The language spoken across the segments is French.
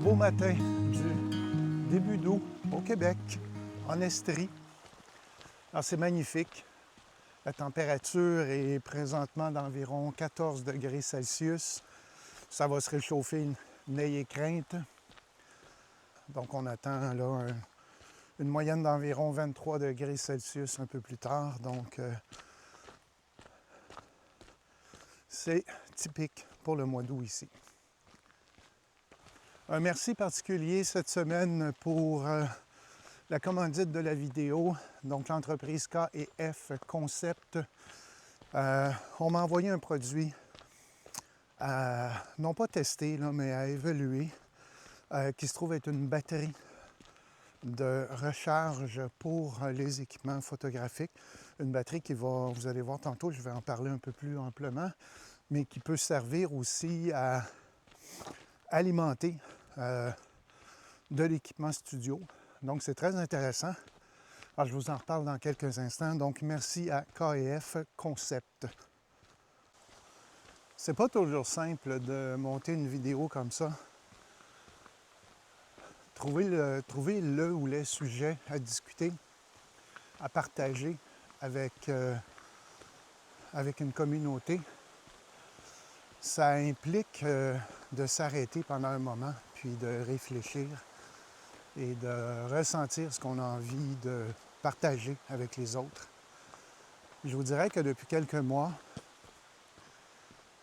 beau matin du début d'août au Québec, en Estrie. Alors c'est magnifique. La température est présentement d'environ 14 degrés Celsius. Ça va se réchauffer, n'ayez crainte. Donc on attend là une moyenne d'environ 23 degrés Celsius un peu plus tard. Donc c'est typique pour le mois d'août ici. Un merci particulier cette semaine pour la commandite de la vidéo, donc l'entreprise K&F Concept. On m'a envoyé un produit non pas testé, là, mais à évaluer, qui se trouve être une batterie de recharge pour les équipements photographiques. Une batterie qui va, vous allez voir tantôt, je vais en parler un peu plus amplement, mais qui peut servir aussi à alimenter de l'équipement studio. Donc c'est très intéressant. Alors, je vous en reparle dans quelques instants. Donc merci à K&F Concept. C'est pas toujours simple de monter une vidéo comme ça. Trouver le ou les sujets à discuter, à partager avec une communauté, ça implique de s'arrêter pendant un moment, puis de réfléchir et de ressentir ce qu'on a envie de partager avec les autres. Je vous dirais que depuis quelques mois,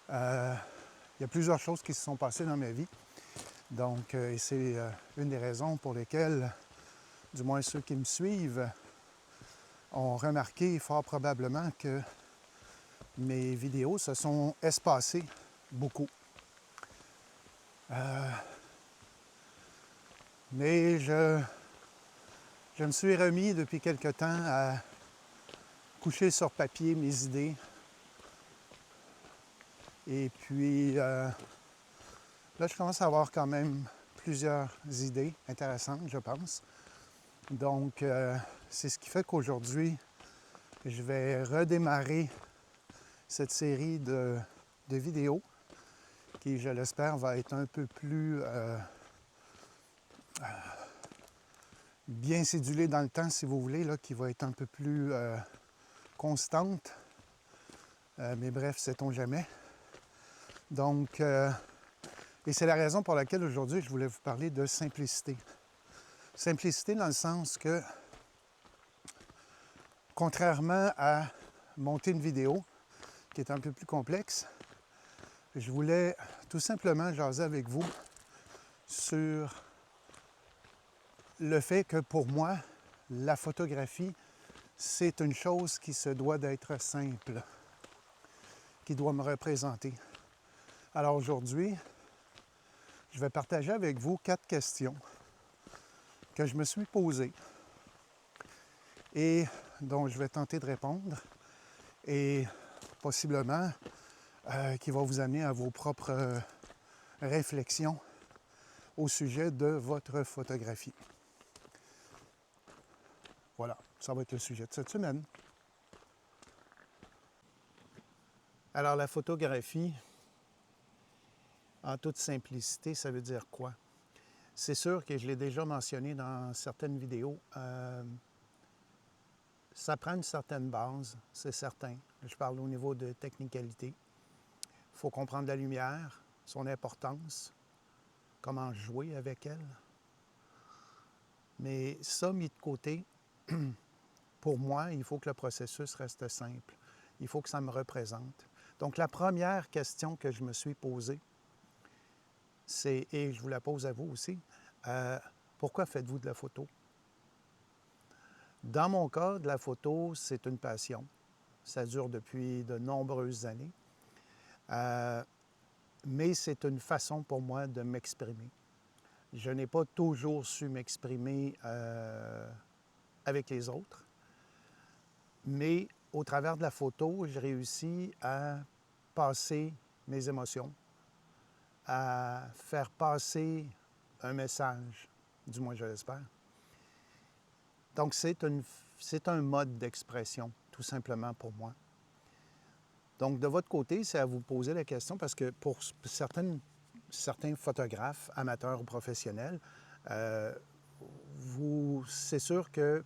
il y a plusieurs choses qui se sont passées dans ma vie. Donc, c'est une des raisons pour lesquelles, du moins ceux qui me suivent, ont remarqué fort probablement que mes vidéos se sont espacées beaucoup. Mais je me suis remis depuis quelque temps à coucher sur papier mes idées. Et puis, là, je commence à avoir quand même plusieurs idées intéressantes, je pense. Donc, c'est ce qui fait qu'aujourd'hui, je vais redémarrer cette série de vidéos qui, je l'espère, va être un peu plus bien cédulée dans le temps, si vous voulez, là, qui va être un peu plus constante. Mais bref, sait-on jamais. Donc, et c'est la raison pour laquelle aujourd'hui, je voulais vous parler de simplicité. Simplicité dans le sens que, contrairement à monter une vidéo, qui est un peu plus complexe, je voulais tout simplement jaser avec vous sur le fait que pour moi, la photographie, c'est une chose qui se doit d'être simple, qui doit me représenter. Alors aujourd'hui, je vais partager avec vous 4 questions que je me suis posées et dont je vais tenter de répondre et possiblement qui va vous amener à vos propres réflexions au sujet de votre photographie. Voilà, ça va être le sujet de cette semaine. Alors la photographie, en toute simplicité, ça veut dire quoi? C'est sûr que je l'ai déjà mentionné dans certaines vidéos. Ça prend une certaine base, c'est certain. Je parle au niveau de technicalité. Il faut comprendre la lumière, son importance, comment jouer avec elle. Mais ça, mis de côté, pour moi, il faut que le processus reste simple. Il faut que ça me représente. Donc, la première question que je me suis posée, c'est, et je vous la pose à vous aussi, pourquoi faites-vous de la photo? Dans mon cas, de la photo, c'est une passion. Ça dure depuis de nombreuses années. Mais c'est une façon pour moi de m'exprimer. Je n'ai pas toujours su m'exprimer avec les autres, mais au travers de la photo, j'ai réussi à passer mes émotions, à faire passer un message, du moins je l'espère. Donc c'est un mode d'expression, tout simplement pour moi. Donc de votre côté, c'est à vous poser la question parce que pour certaines certains photographes, amateurs ou professionnels, c'est sûr que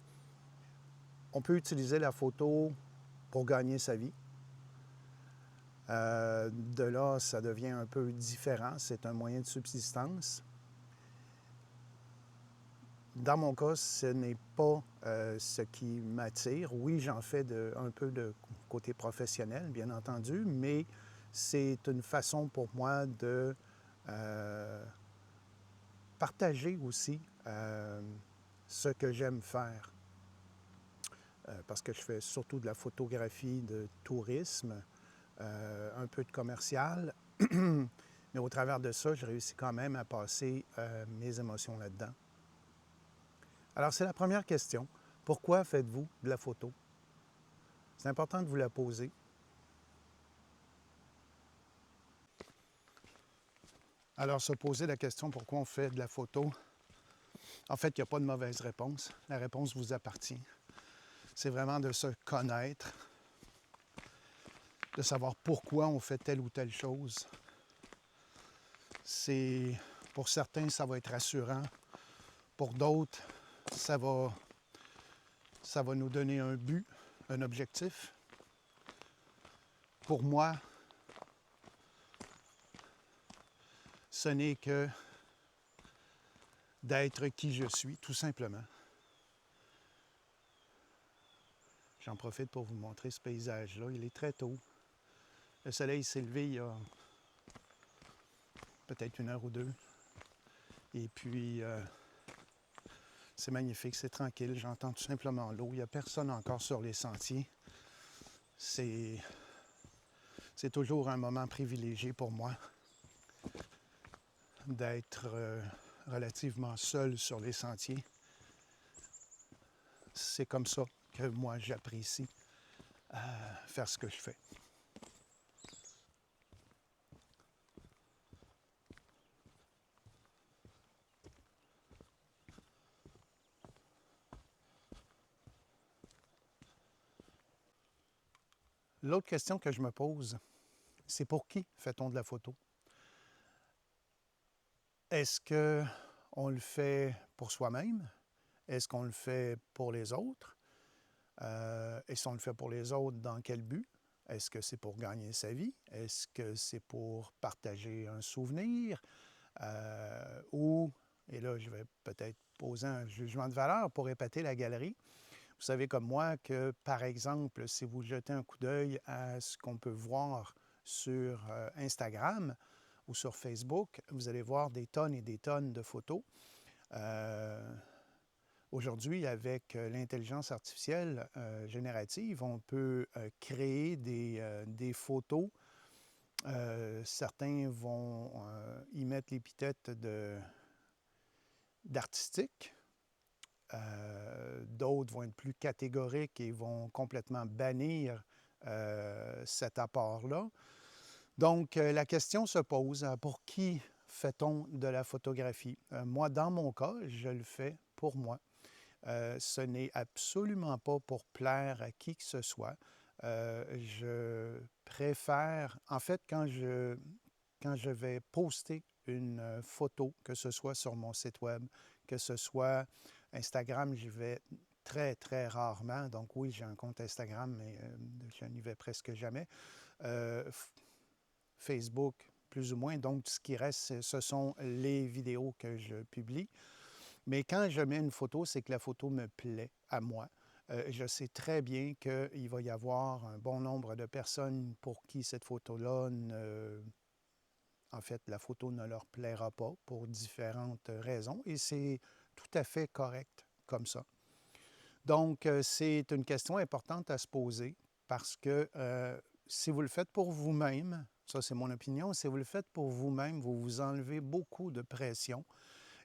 on peut utiliser la photo pour gagner sa vie. De là, ça devient un peu différent. C'est un moyen de subsistance. Dans mon cas, ce n'est pas ce qui m'attire. Oui, j'en fais un peu de côté professionnel, bien entendu, mais c'est une façon pour moi de partager aussi ce que j'aime faire. Parce que je fais surtout de la photographie de tourisme, un peu de commercial, mais au travers de ça, je réussis quand même à passer mes émotions là-dedans. Alors, c'est la première question. Pourquoi faites-vous de la photo? C'est important de vous la poser. Alors, se poser la question pourquoi on fait de la photo, en fait, il n'y a pas de mauvaise réponse. La réponse vous appartient. C'est vraiment de se connaître, de savoir pourquoi on fait telle ou telle chose. Pour certains, ça va être rassurant. Pour d'autres, ça va nous donner un but, un objectif. Pour moi, ce n'est que d'être qui je suis, tout simplement. J'en profite pour vous montrer ce paysage-là. Il est très tôt. Le soleil s'est levé il y a peut-être 1 heure ou 2. Et puis, c'est magnifique, c'est tranquille. J'entends tout simplement l'eau. Il n'y a personne encore sur les sentiers. C'est toujours un moment privilégié pour moi d'être relativement seul sur les sentiers. C'est comme ça que moi j'apprécie faire ce que je fais. L'autre question que je me pose, c'est pour qui fait-on de la photo? Est-ce qu'on le fait pour soi-même? Est-ce qu'on le fait pour les autres? Et si on le fait pour les autres, dans quel but? Est-ce que c'est pour gagner sa vie? Est-ce que c'est pour partager un souvenir? Ou, et là, je vais peut-être poser un jugement de valeur pour épater la galerie. Vous savez comme moi que, par exemple, si vous jetez un coup d'œil à ce qu'on peut voir sur Instagram ou sur Facebook, vous allez voir des tonnes et des tonnes de photos. Aujourd'hui, avec l'intelligence artificielle générative, on peut créer des photos. Certains vont y mettre l'épithète d'artistique. D'autres vont être plus catégoriques et vont complètement bannir cet apport-là. Donc, la question se pose, pour qui fait-on de la photographie? Moi, dans mon cas, je le fais pour moi. Ce n'est absolument pas pour plaire à qui que ce soit. Je préfère, en fait, quand je vais poster une photo, que ce soit sur mon site web, que ce soit Instagram, j'y vais très, très rarement. Donc oui, j'ai un compte Instagram, mais je n'y vais presque jamais. Facebook, plus ou moins. Donc, ce qui reste, ce sont les vidéos que je publie. Mais quand je mets une photo, c'est que la photo me plaît à moi. Je sais très bien qu'il va y avoir un bon nombre de personnes pour qui cette photo-là, en fait, la photo ne leur plaira pas pour différentes raisons et c'est tout à fait correct comme ça. Donc, c'est une question importante à se poser parce que si vous le faites pour vous-même, ça c'est mon opinion, si vous le faites pour vous-même, vous vous enlevez beaucoup de pression.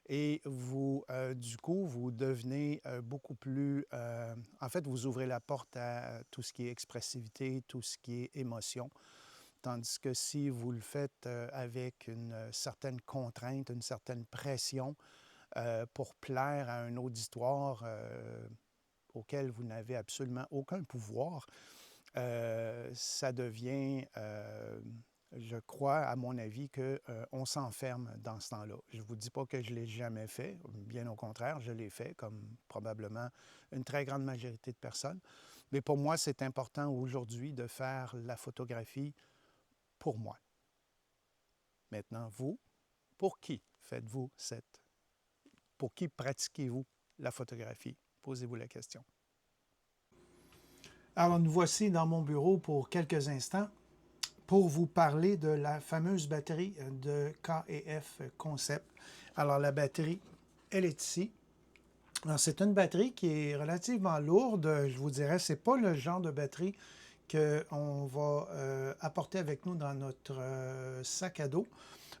Et vous, du coup, vous devenez beaucoup plus... en fait, vous ouvrez la porte à tout ce qui est expressivité, tout ce qui est émotion. Tandis que si vous le faites avec une certaine contrainte, une certaine pression pour plaire à un auditoire auquel vous n'avez absolument aucun pouvoir, ça devient je crois, à mon avis, qu'on s'enferme dans ce temps-là. Je ne vous dis pas que je ne l'ai jamais fait, bien au contraire, je l'ai fait, comme probablement une très grande majorité de personnes. Mais pour moi, c'est important aujourd'hui de faire la photographie pour moi. Maintenant, vous, pour qui faites-vous pour qui pratiquez-vous la photographie? Posez-vous la question. Alors, nous voici dans mon bureau pour quelques instants pour vous parler de la fameuse batterie de K&F Concept. Alors, la batterie, elle est ici. Alors, c'est une batterie qui est relativement lourde. Je vous dirais, ce n'est pas le genre de batterie qu'on va apporter avec nous dans notre sac à dos.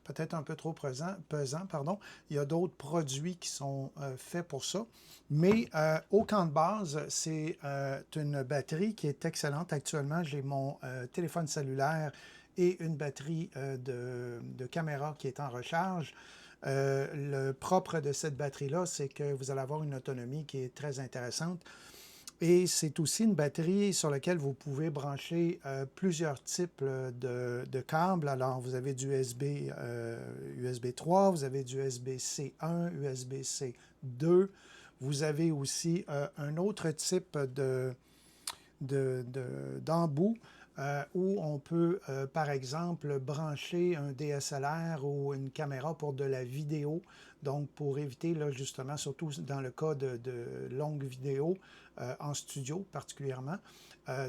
Peut-être un peu trop pesant, pardon. Il y a d'autres produits qui sont faits pour ça. Mais au camp de base, c'est une batterie qui est excellente. Actuellement, j'ai mon téléphone cellulaire et une batterie de caméra qui est en recharge. Le propre de cette batterie-là, c'est que vous allez avoir une autonomie qui est très intéressante. Et c'est aussi une batterie sur laquelle vous pouvez brancher plusieurs types de câbles. Alors, vous avez du USB 3, vous avez du USB-C 1, USB-C 2. Vous avez aussi un autre type d'embout où on peut, par exemple, brancher un DSLR ou une caméra pour de la vidéo. Donc, pour éviter, là, justement, surtout dans le cas de longues vidéos, en studio particulièrement.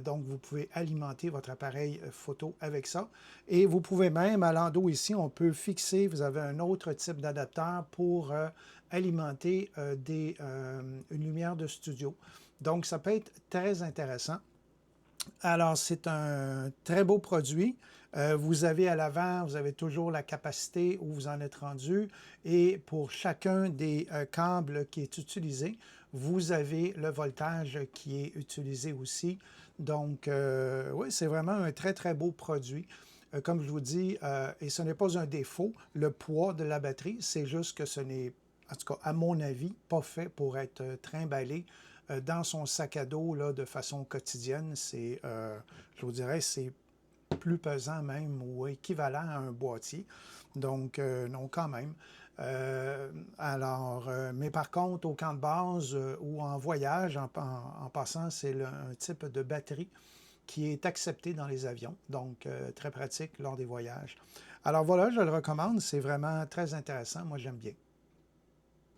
Donc, vous pouvez alimenter votre appareil photo avec ça. Et vous pouvez même, à l'endos ici, on peut fixer, vous avez un autre type d'adapteur pour alimenter une lumière de studio. Donc, ça peut être très intéressant. Alors, c'est un très beau produit. Vous avez à l'avant, vous avez toujours la capacité où vous en êtes rendu. Et pour chacun des câbles qui est utilisé, vous avez le voltage qui est utilisé aussi. Donc, oui, c'est vraiment un très, très beau produit. Comme je vous dis, et ce n'est pas un défaut, le poids de la batterie, c'est juste que ce n'est, en tout cas, à mon avis, pas fait pour être trimballé dans son sac à dos là, de façon quotidienne. C'est, je vous dirais, c'est plus pesant même ou équivalent à un boîtier. Donc, non, quand même. Mais par contre, au camp de base ou en voyage, en passant, c'est un type de batterie qui est accepté dans les avions, donc très pratique lors des voyages. Alors voilà, je le recommande, c'est vraiment très intéressant, moi j'aime bien.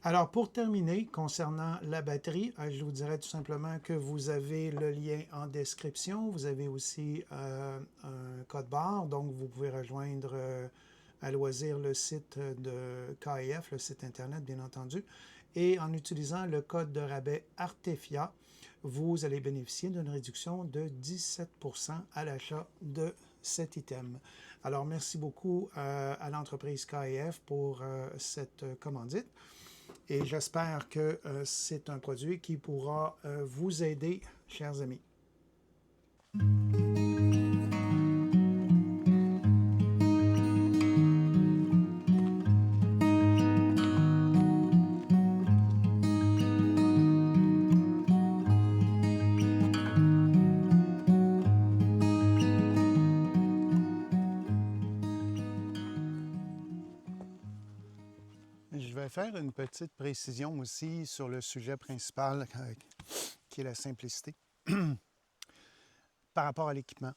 Alors, pour terminer, concernant la batterie, je vous dirais tout simplement que vous avez le lien en description. Vous avez aussi un code barre, donc vous pouvez rejoindre à loisir le site de K&F, le site Internet, bien entendu. Et en utilisant le code de rabais Artefia, vous allez bénéficier d'une réduction de 17 % à l'achat de cet item. Alors, merci beaucoup à l'entreprise K&F pour cette commandite. Et j'espère que c'est un produit qui pourra vous aider, chers amis. Je vais faire une petite précision aussi sur le sujet principal qui est la simplicité par rapport à l'équipement.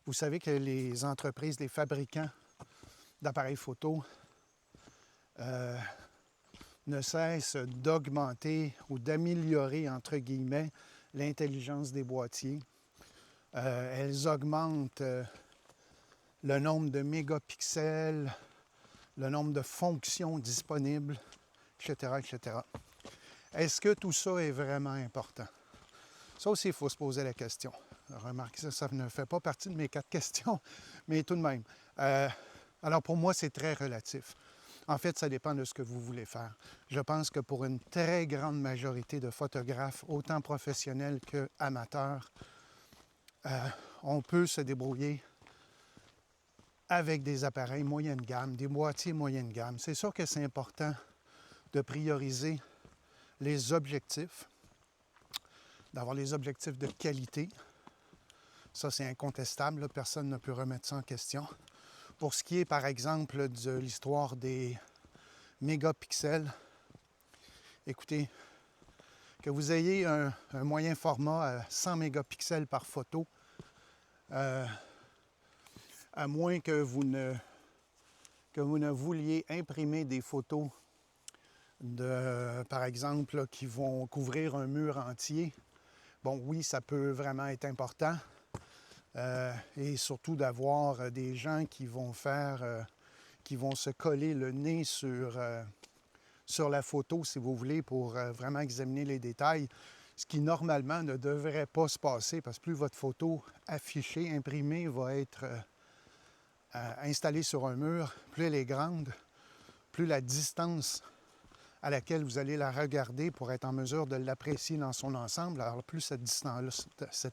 Vous savez que les entreprises, les fabricants d'appareils photo ne cessent d'augmenter ou d'améliorer, entre guillemets, l'intelligence des boîtiers. Elles augmentent le nombre de mégapixels, le nombre de fonctions disponibles, etc., etc. Est-ce que tout ça est vraiment important? Ça aussi, il faut se poser la question. Remarquez, ça ne fait pas partie de mes 4 questions, mais tout de même. Alors pour moi, c'est très relatif. En fait, ça dépend de ce que vous voulez faire. Je pense que pour une très grande majorité de photographes, autant professionnels qu'amateurs, on peut se débrouiller avec des appareils moyenne gamme, des boîtiers moyenne gamme. C'est sûr que c'est important de prioriser les objectifs, d'avoir les objectifs de qualité, Ça, c'est incontestable, là. Personne ne peut remettre ça en question. Pour ce qui est, par exemple, de l'histoire des mégapixels, écoutez, que vous ayez un moyen format à 100 mégapixels par photo, à moins que vous ne vouliez imprimer des photos par exemple, là, qui vont couvrir un mur entier. Bon, oui, ça peut vraiment être important. Et surtout d'avoir des gens qui vont se coller le nez sur la photo, si vous voulez, pour vraiment examiner les détails. Ce qui, normalement, ne devrait pas se passer, parce que plus votre photo affichée, imprimée, va être installée sur un mur, plus elle est grande, plus la distance à laquelle vous allez la regarder pour être en mesure de l'apprécier dans son ensemble. Alors plus cette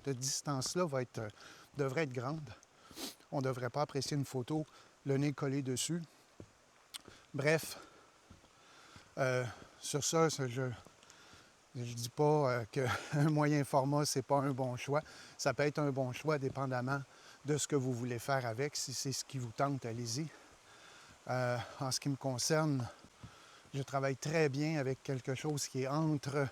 distance-là devrait être grande. On ne devrait pas apprécier une photo le nez collé dessus. Bref, sur ça, je ne dis pas qu'un moyen format, ce n'est pas un bon choix. Ça peut être un bon choix dépendamment de ce que vous voulez faire avec. Si c'est ce qui vous tente, allez-y. En ce qui me concerne, je travaille très bien avec quelque chose qui est entre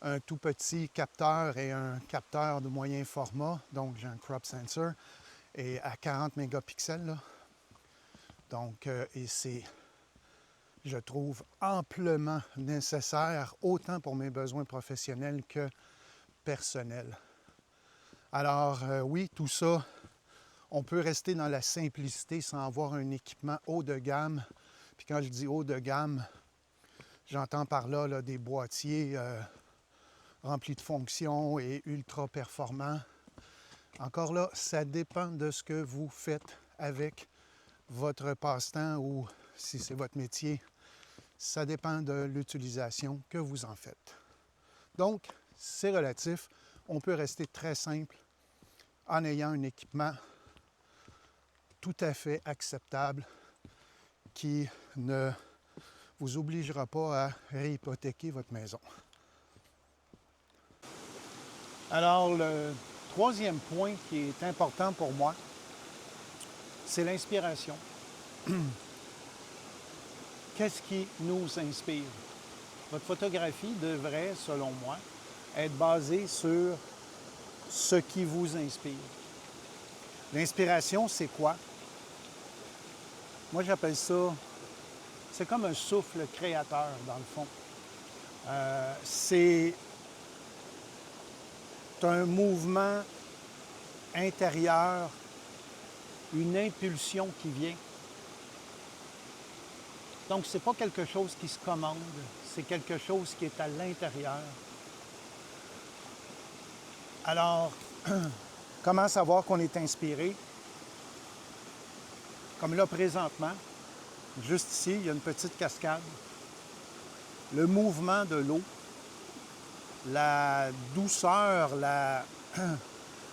un tout petit capteur et un capteur de moyen format. Donc, j'ai un crop sensor et à 40 mégapixels. Là. Donc, et c'est, je trouve, amplement nécessaire, autant pour mes besoins professionnels que personnels. Alors, oui, tout ça, on peut rester dans la simplicité sans avoir un équipement haut de gamme. Puis quand je dis haut de gamme, j'entends par là, des boîtiers remplis de fonctions et ultra performants. Encore là, ça dépend de ce que vous faites avec votre passe-temps ou si c'est votre métier. Ça dépend de l'utilisation que vous en faites. Donc, c'est relatif. On peut rester très simple en ayant un équipement tout à fait acceptable qui ne vous obligera pas à réhypothéquer votre maison. Alors, le troisième point qui est important pour moi, c'est l'inspiration. Qu'est-ce qui nous inspire? Votre photographie devrait, selon moi, être basée sur ce qui vous inspire. L'inspiration, c'est quoi? Moi, j'appelle ça, c'est comme un souffle créateur, dans le fond. C'est un mouvement intérieur, une impulsion qui vient. Donc, ce n'est pas quelque chose qui se commande, c'est quelque chose qui est à l'intérieur. Alors, comment savoir qu'on est inspiré? Comme là, présentement, juste ici, il y a une petite cascade. Le mouvement de l'eau, la douceur,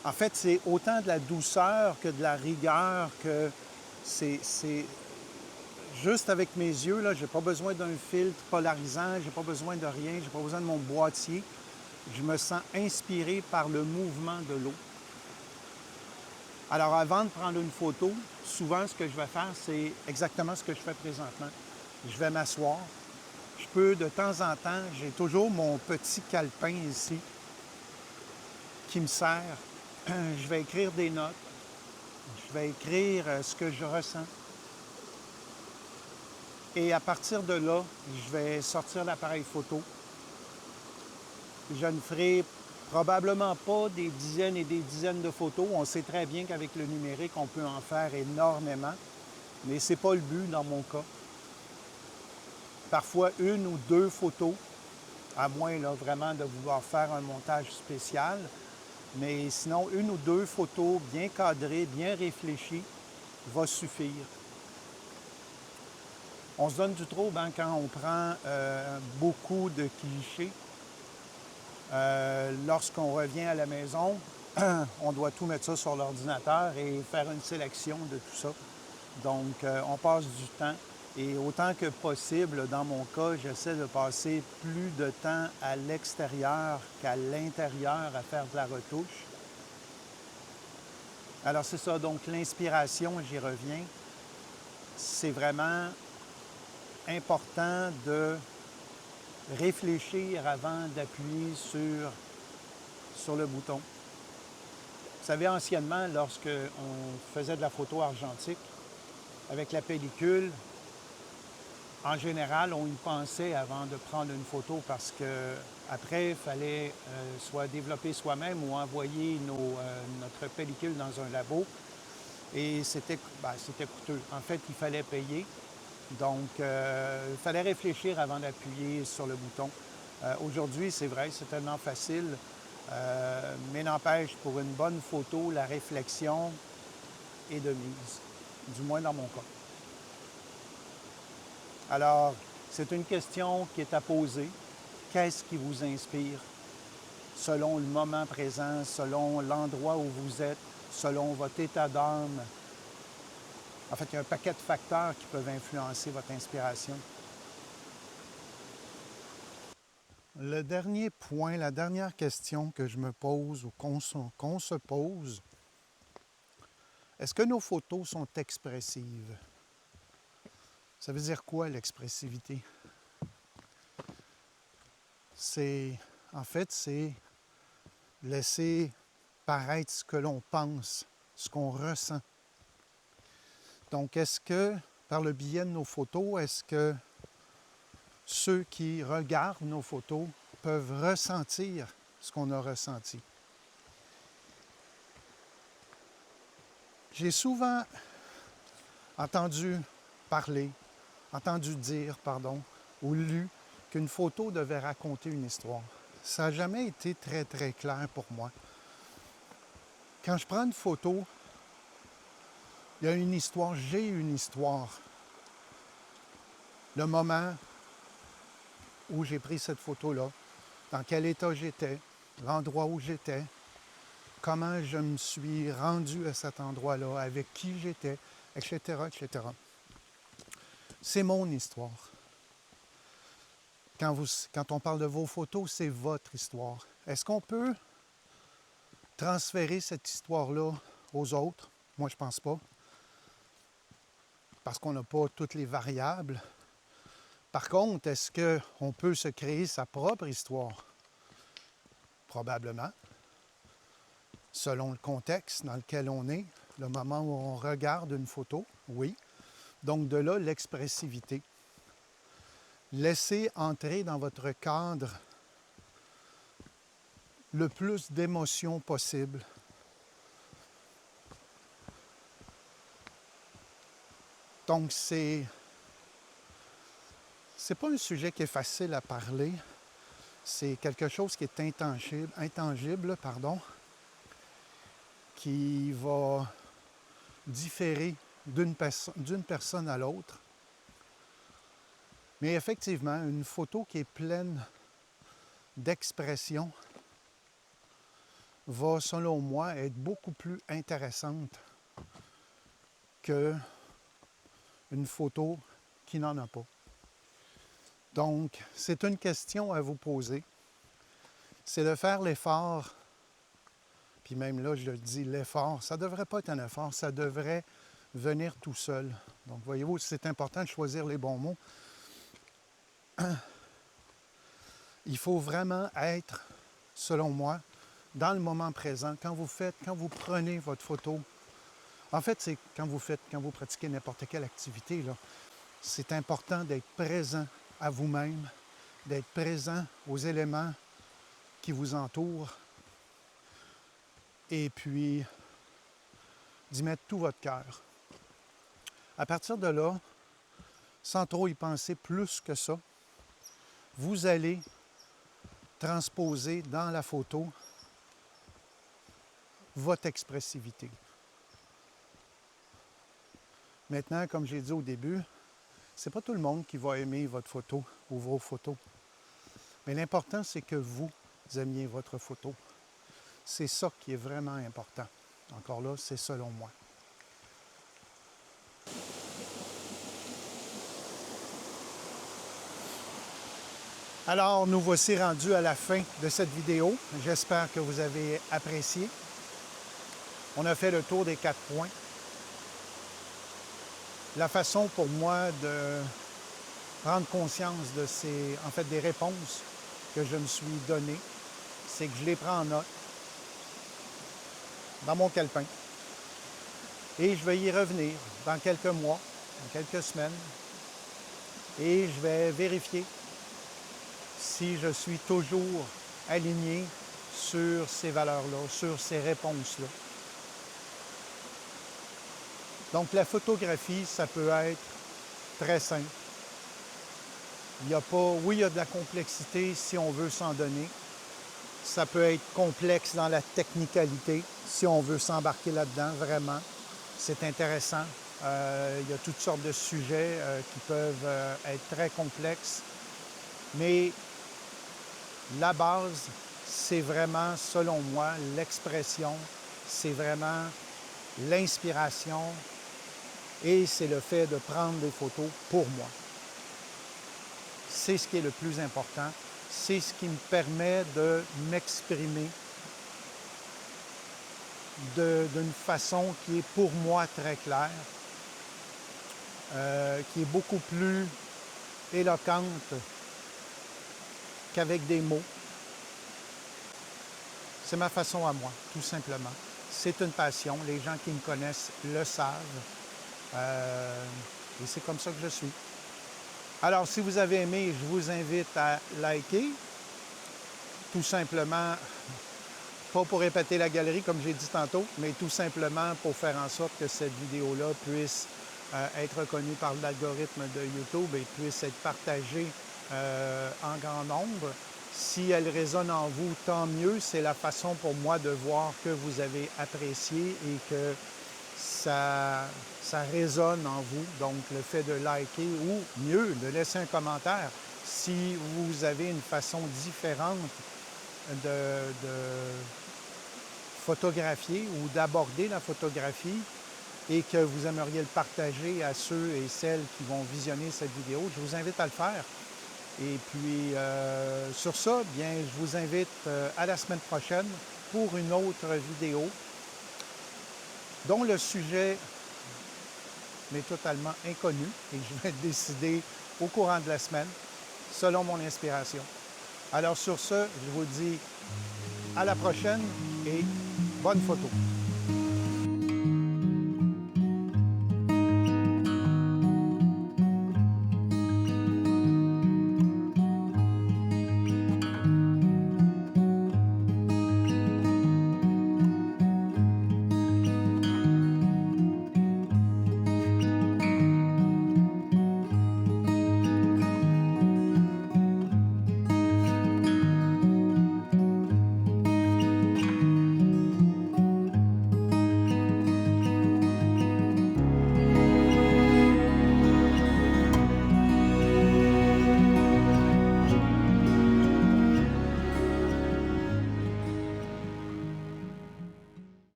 en fait, c'est autant de la douceur que de la rigueur, que c'est juste avec mes yeux, là, je n'ai pas besoin d'un filtre polarisant, je n'ai pas besoin de rien, je n'ai pas besoin de mon boîtier. Je me sens inspiré par le mouvement de l'eau. Alors, avant de prendre une photo, souvent, ce que je vais faire, c'est exactement ce que je fais présentement. Je vais m'asseoir. Je peux, de temps en temps, j'ai toujours mon petit calepin ici qui me sert. Je vais écrire des notes. Je vais écrire ce que je ressens. Et à partir de là, je vais sortir l'appareil photo. Je ne ferai probablement pas des dizaines et des dizaines de photos. On sait très bien qu'avec le numérique, on peut en faire énormément, mais ce n'est pas le but dans mon cas. Parfois, une ou deux photos, à moins là, vraiment de vouloir faire un montage spécial, mais sinon, une ou deux photos bien cadrées, bien réfléchies, va suffire. On se donne du trouble hein, quand on prend beaucoup de clichés. Lorsqu'on revient à la maison, on doit tout mettre ça sur l'ordinateur et faire une sélection de tout ça. Donc, on passe du temps. Et autant que possible, dans mon cas, j'essaie de passer plus de temps à l'extérieur qu'à l'intérieur à faire de la retouche. Alors c'est ça, donc l'inspiration, j'y reviens, c'est vraiment important de réfléchir avant d'appuyer sur le bouton. Vous savez, anciennement, lorsque on faisait de la photo argentique, avec la pellicule, en général, on y pensait avant de prendre une photo parce qu'après, il fallait soit développer soi-même ou envoyer notre pellicule dans un labo. Et c'était coûteux. En fait, il fallait payer. Donc, il fallait réfléchir avant d'appuyer sur le bouton. Aujourd'hui, c'est vrai, c'est tellement facile. Mais n'empêche, pour une bonne photo, la réflexion est de mise, du moins dans mon cas. Alors, c'est une question qui est à poser. Qu'est-ce qui vous inspire selon le moment présent, selon l'endroit où vous êtes, selon votre état d'âme? En fait, il y a un paquet de facteurs qui peuvent influencer votre inspiration. Le dernier point, la dernière question que je me pose ou qu'on se pose, est-ce que nos photos sont expressives? Ça veut dire quoi l'expressivité? En fait, c'est laisser paraître ce que l'on pense, ce qu'on ressent. Donc, est-ce que, par le biais de nos photos, est-ce que ceux qui regardent nos photos peuvent ressentir ce qu'on a ressenti? J'ai souvent entendu dire, ou lu qu'une photo devait raconter une histoire. Ça n'a jamais été très, très clair pour moi. Quand je prends une photo, il y a une histoire, j'ai une histoire. Le moment où j'ai pris cette photo-là, dans quel état j'étais, l'endroit où j'étais, comment je me suis rendu à cet endroit-là, avec qui j'étais, etc., etc. C'est mon histoire. Quand on parle de vos photos, c'est votre histoire. Est-ce qu'on peut transférer cette histoire-là aux autres? Moi, je ne pense pas. Parce qu'on n'a pas toutes les variables. Par contre, est-ce qu'on peut se créer sa propre histoire? Probablement. Selon le contexte dans lequel on est, le moment où on regarde une photo, oui. Donc de là, l'expressivité. Laissez entrer dans votre cadre le plus d'émotions possible. Donc c'est pas un sujet qui est facile à parler. C'est quelque chose qui est intangible, qui va différer d'une personne à l'autre. Mais effectivement, une photo qui est pleine d'expression va, selon moi, être beaucoup plus intéressante qu'une photo qui n'en a pas. Donc, c'est une question à vous poser. C'est de faire l'effort, puis même là, je le dis, l'effort, ça ne devrait pas être un effort, ça devrait venir tout seul. Donc, voyez-vous, c'est important de choisir les bons mots. Il faut vraiment être, selon moi, dans le moment présent. Quand vous prenez votre photo, en fait, c'est quand vous pratiquez n'importe quelle activité, là, c'est important d'être présent à vous-même, d'être présent aux éléments qui vous entourent et puis d'y mettre tout votre cœur. À partir de là, sans trop y penser plus que ça, vous allez transposer dans la photo votre expressivité. Maintenant, comme j'ai dit au début, c'est pas tout le monde qui va aimer votre photo ou vos photos. Mais l'important, c'est que vous aimiez votre photo. C'est ça qui est vraiment important. Encore là, c'est selon moi. Alors, nous voici rendus à la fin de cette vidéo. J'espère que vous avez apprécié. On a fait le tour des 4 points. La façon pour moi de prendre conscience de des réponses que je me suis données, c'est que je les prends en note dans mon calepin. Et je vais y revenir dans quelques mois, dans quelques semaines, et je vais vérifier si je suis toujours aligné sur ces valeurs-là, sur ces réponses-là. Donc la photographie, ça peut être très simple. Il y a pas, oui, il y a de la complexité si on veut s'en donner. Ça peut être complexe dans la technicalité si on veut s'embarquer là-dedans, vraiment. C'est intéressant. Il y a toutes sortes de sujets qui peuvent être très complexes. Mais la base, c'est vraiment, selon moi, l'expression. C'est vraiment l'inspiration et c'est le fait de prendre des photos pour moi. C'est ce qui est le plus important. C'est ce qui me permet de m'exprimer d'une façon qui est pour moi très claire, qui est beaucoup plus éloquente qu'avec des mots. C'est ma façon à moi, tout simplement. C'est une passion. Les gens qui me connaissent le savent. Et c'est comme ça que je suis. Alors, si vous avez aimé, je vous invite à liker. Tout simplement, pas pour répéter la galerie, comme j'ai dit tantôt, mais tout simplement pour faire en sorte que cette vidéo-là puisse être reconnue par l'algorithme de YouTube et puisse être partagée en grand nombre. Si elle résonne en vous, tant mieux. C'est la façon pour moi de voir que vous avez apprécié et que ça résonne en vous. Donc, le fait de liker ou mieux, de laisser un commentaire si vous avez une façon différente de photographier ou d'aborder la photographie et que vous aimeriez le partager à ceux et celles qui vont visionner cette vidéo, je vous invite à le faire. Et puis, sur ça, bien, je vous invite à la semaine prochaine pour une autre vidéo dont le sujet m'est totalement inconnu et je vais décider au courant de la semaine selon mon inspiration. Alors sur ce, je vous dis à la prochaine et bonne photo.